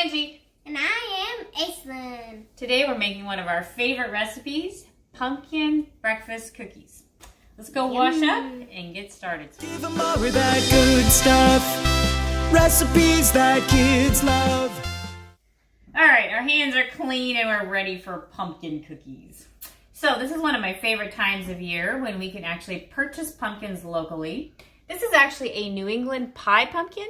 Angie. And I am Aislinn. Today we're making one of our favorite recipes, pumpkin breakfast cookies. Let's go wash up and get started. Give them all of that good stuff, recipes that kids love. All right, our hands are clean and we're ready for pumpkin cookies. So this is one of my favorite times of year when we can actually purchase pumpkins locally. This is actually a New England pie pumpkin.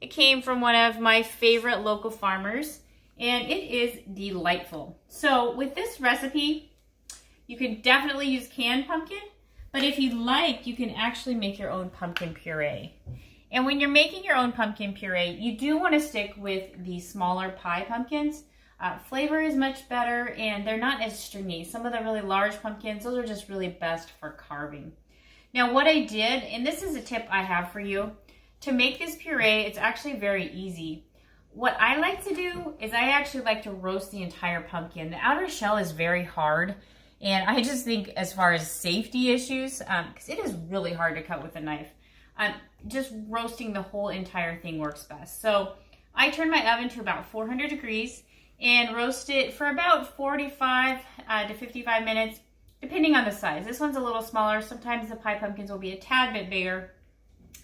It came from one of my favorite local farmers and it is delightful. So with this recipe, you can definitely use canned pumpkin, but if you like, you can actually make your own pumpkin puree. And when you're making your own pumpkin puree, you do want to stick with the smaller pie pumpkins. Flavor is much better and they're not as stringy. Some of the really large pumpkins, those are just really best for carving. Now what I did, and this is a tip I have for you, to make this puree, it's actually very easy. What I like to do is I actually like to roast the entire pumpkin. The outer shell is very hard, and I just think as far as safety issues, because it is really hard to cut with a knife, just roasting the whole entire thing works best. So I turn my oven to about 400 degrees and roast it for about 45 to 55 minutes, depending on the size. This one's a little smaller. Sometimes the pie pumpkins will be a tad bit bigger.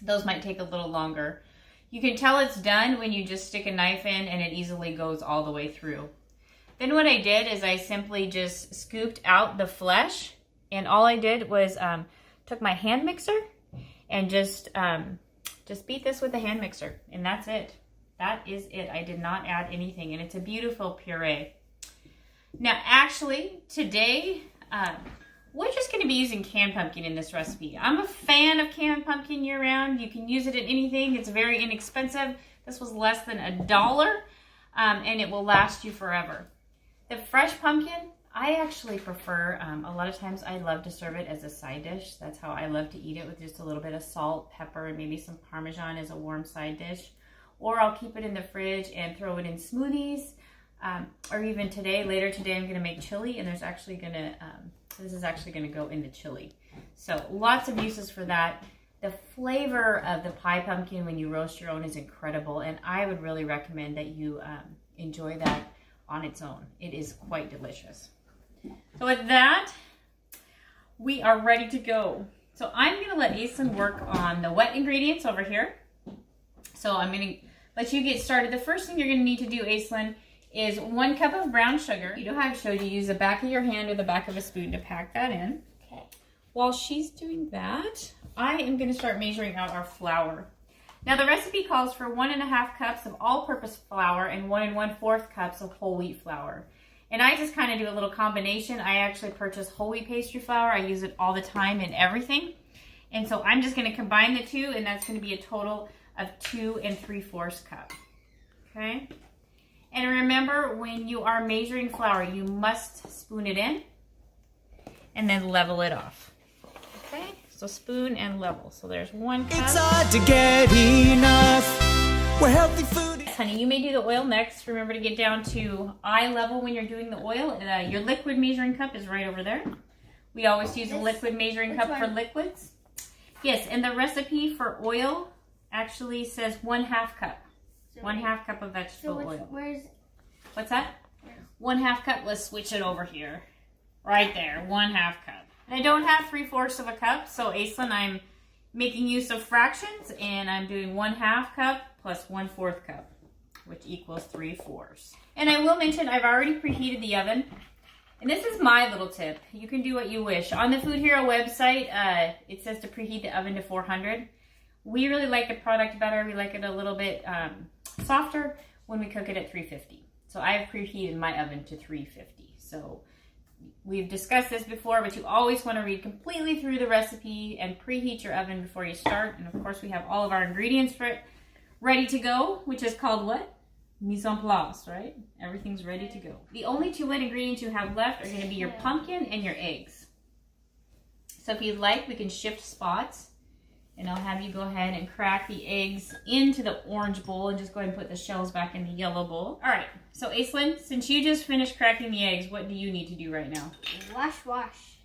Those might take a little longer. You can tell it's done when you just stick a knife in and it easily goes all the way through. Then what I did is I simply just scooped out the flesh, and all I did was took my hand mixer and just beat this with a hand mixer, and that's it. That is it. I did not add anything, and it's a beautiful puree. Now, actually, today, we're just going to be using canned pumpkin in this recipe. I'm a fan of canned pumpkin year-round. You can use it in anything. It's very inexpensive. This was less than $1, and it will last you forever. The fresh pumpkin, I actually prefer, a lot of times I love to serve it as a side dish. That's how I love to eat it, with just a little bit of salt, pepper, and maybe some Parmesan as a warm side dish. Or I'll keep it in the fridge and throw it in smoothies. Or even today, later today, I'm going to make chili, and there's actually going to, this is actually going to go in the chili. So lots of uses for that. The flavor of the pie pumpkin when you roast your own is incredible, and I would really recommend that you enjoy that on its own. It is quite delicious. So with that, we are ready to go. So I'm going to let Aislinn work on the wet ingredients over here. So I'm going to let you get started. The first thing you're going to need to do, Aislinn, is 1 cup of brown sugar. You know how I showed you, use the back of your hand or the back of a spoon to pack that in. Okay. While she's doing that, I am going to start measuring out our flour. Now the recipe calls for 1.5 cups of all-purpose flour and 1 1/4 cups of whole wheat flour. And I just kind of do a little combination. I actually purchase whole wheat pastry flour. I use it all the time in everything. And so I'm just going to combine the two, and that's going to be a total of 2 3/4 cups. Okay? And remember, when you are measuring flour, you must spoon it in and then level it off. Okay? So spoon and level. So there's 1 cup. It's hard to get enough where healthy food is. Honey, you may do the oil next. Remember to get down to eye level when you're doing the oil. Your liquid measuring cup is right over there. We always use a liquid measuring cup for liquids. Yes, and the recipe for oil actually says 1/2 cup. So 1/2 cup of vegetable oil. Where's... What's that? 1/2 cup. Let's switch it over here. Right there, 1/2 cup. And I don't have 3/4 of a cup, so Aislinn, I'm making use of fractions, and I'm doing 1/2 cup plus 1/4 cup, which equals 3/4. And I will mention, I've already preheated the oven. And this is my little tip. You can do what you wish. On the Food Hero website, it says to preheat the oven to 400. We really like the product better. We like it a little bit softer when we cook it at 350. So I have preheated my oven to 350. So we've discussed this before, but you always want to read completely through the recipe and preheat your oven before you start. And of course, we have all of our ingredients for it ready to go, which is called what? Mise en place, right? Everything's ready to go. The only 2 wet ingredients you have left are going to be your pumpkin and your eggs. So if you'd like, we can shift spots. And I'll have you go ahead and crack the eggs into the orange bowl and just go ahead and put the shells back in the yellow bowl. All right, so Aislinn, since you just finished cracking the eggs, what do you need to do right now? Wash.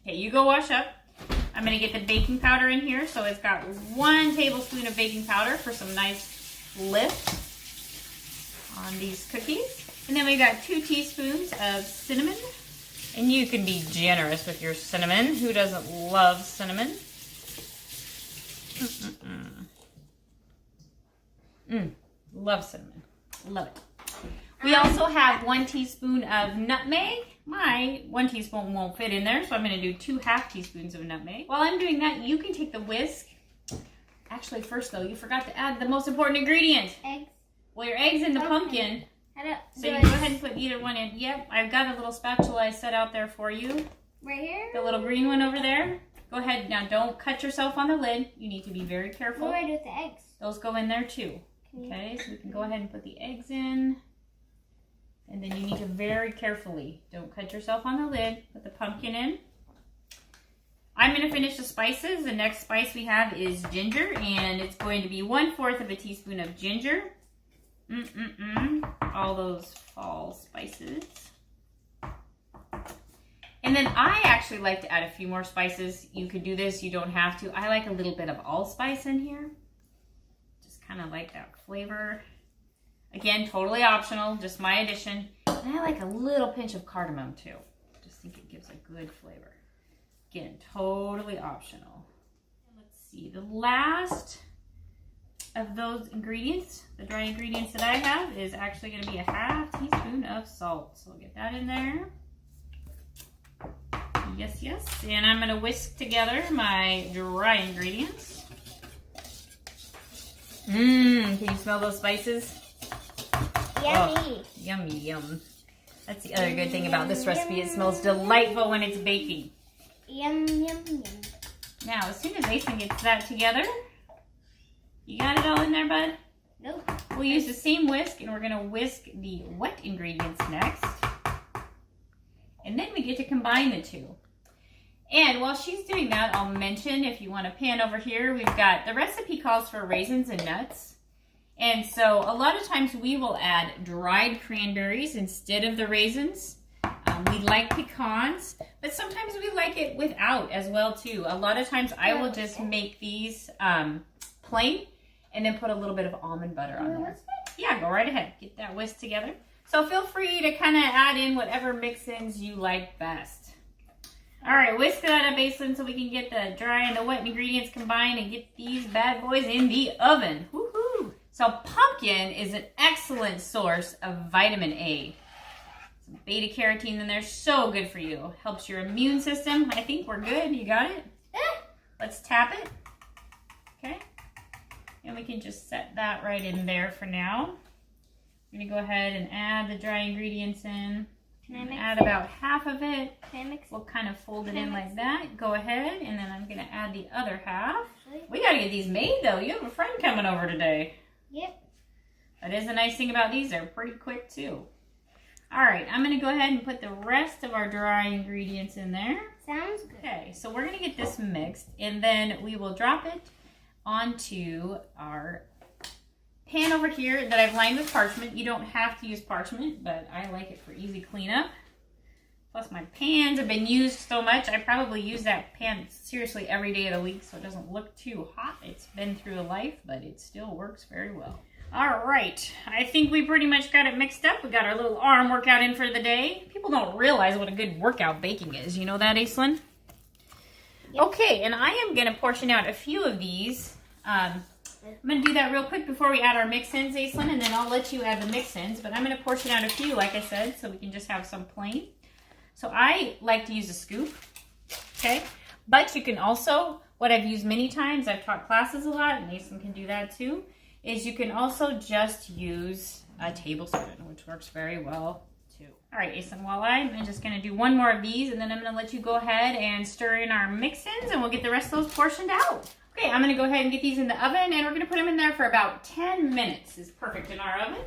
Okay, you go wash up. I'm gonna get the baking powder in here. So it's got 1 tablespoon of baking powder for some nice lift. on these cookies. And then we got 2 teaspoons of cinnamon. And you can be generous with your cinnamon. Who doesn't love cinnamon? Love cinnamon. Love it. We also have 1 teaspoon of nutmeg. My 1 teaspoon won't fit in there, so I'm going to do 2 half teaspoons of nutmeg. While I'm doing that, you can take the whisk. Actually, first though, you forgot to add the most important ingredient. Eggs. Well, your eggs in the pumpkin. So you go ahead and put either one in. Yep, I've got a little spatula I set out there for you. Right here? The little green one over there. Go ahead. Now, don't cut yourself on the lid. You need to be very careful. What do I do with the eggs? Those go in there too. Okay, so we can go ahead and put the eggs in. And then you need to very carefully, don't cut yourself on the lid, put the pumpkin in. I'm going to finish the spices. The next spice we have is ginger, and it's going to be 1/4 of a teaspoon of ginger. All those fall spices. And then I actually like to add a few more spices. You could do this, you don't have to. I like a little bit of allspice in here. Just kind of like that flavor. Again, totally optional, just my addition. And I like a little pinch of cardamom too. Just think it gives a good flavor. Again, totally optional. Let's see, the last of those ingredients, the dry ingredients that I have, is actually going to be a half teaspoon of salt. So I'll get that in there. Yes, yes. And I'm going to whisk together my dry ingredients. Can you smell those spices? Yummy. Oh, yummy, yum. That's the other good thing about this recipe. It smells delightful when it's baking. Yum, yum, yum. Now, as soon as Mason gets that together, you got it all in there, bud? Nope. We'll use the same whisk, and we're going to whisk the wet ingredients next. And then we get to combine the two. And while she's doing that, I'll mention, if you want a pan over here, we've got, the recipe calls for raisins and nuts. And so a lot of times we will add dried cranberries instead of the raisins. We like pecans, but sometimes we like it without as well too. A lot of times I will just make these plain and then put a little bit of almond butter on there. Yeah, go right ahead. Get that whisk together. So feel free to kind of add in whatever mix-ins you like best. All right, whisk that up, Aislinn, so we can get the dry and the wet ingredients combined and get these bad boys in the oven. Woohoo! So pumpkin is an excellent source of vitamin A. Some beta carotene in there, so good for you. Helps your immune system. I think we're good. You got it? Let's tap it. Okay. And we can just set that right in there for now. I'm going to go ahead and add the dry ingredients in. Can I mix add it? about half of it. Can I mix it? We'll kind of fold it in like that. Go ahead, and then I'm going to add the other half. Actually? We got to get these made, though. You have a friend coming over today. Yep. That is the nice thing about these. They're pretty quick, too. All right, I'm going to go ahead and put the rest of our dry ingredients in there. Sounds good. Okay, so we're going to get this mixed, and then we will drop it onto our pan over here that I've lined with parchment. You don't have to use parchment, but I like it for easy cleanup. Plus my pans have been used so much, I probably use that pan seriously every day of the week so it doesn't look too hot. It's been through the life, but it still works very well. All right, I think we pretty much got it mixed up. We got our little arm workout in for the day. People don't realize what a good workout baking is. You know that, Aislinn? Yep. Okay, and I am going to portion out a few of these. I'm going to do that real quick before we add our mix-ins, Aislinn, and then I'll let you add the mix-ins. But I'm going to portion out a few, like I said, so we can just have some plain. So I like to use a scoop, okay? But you can also, what I've used many times, I've taught classes a lot, and Aislinn can do that too, is you can also just use a tablespoon, which works very well too. All right, Aislinn, while I'm just going to do one more of these, and then I'm going to let you go ahead and stir in our mix-ins, and we'll get the rest of those portioned out. Okay, I'm going to go ahead and get these in the oven, and we're going to put them in there for about 10 minutes. Is perfect in our oven.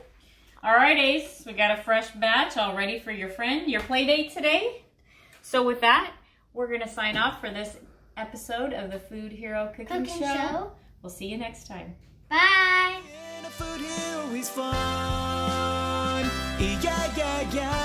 All right, Ace, we got a fresh batch all ready for your friend, your play date today. So with that, we're going to sign off for this episode of the Food Hero Cooking Show. We'll see you next time. Bye. And a food hero is fun. Yeah, yeah, yeah.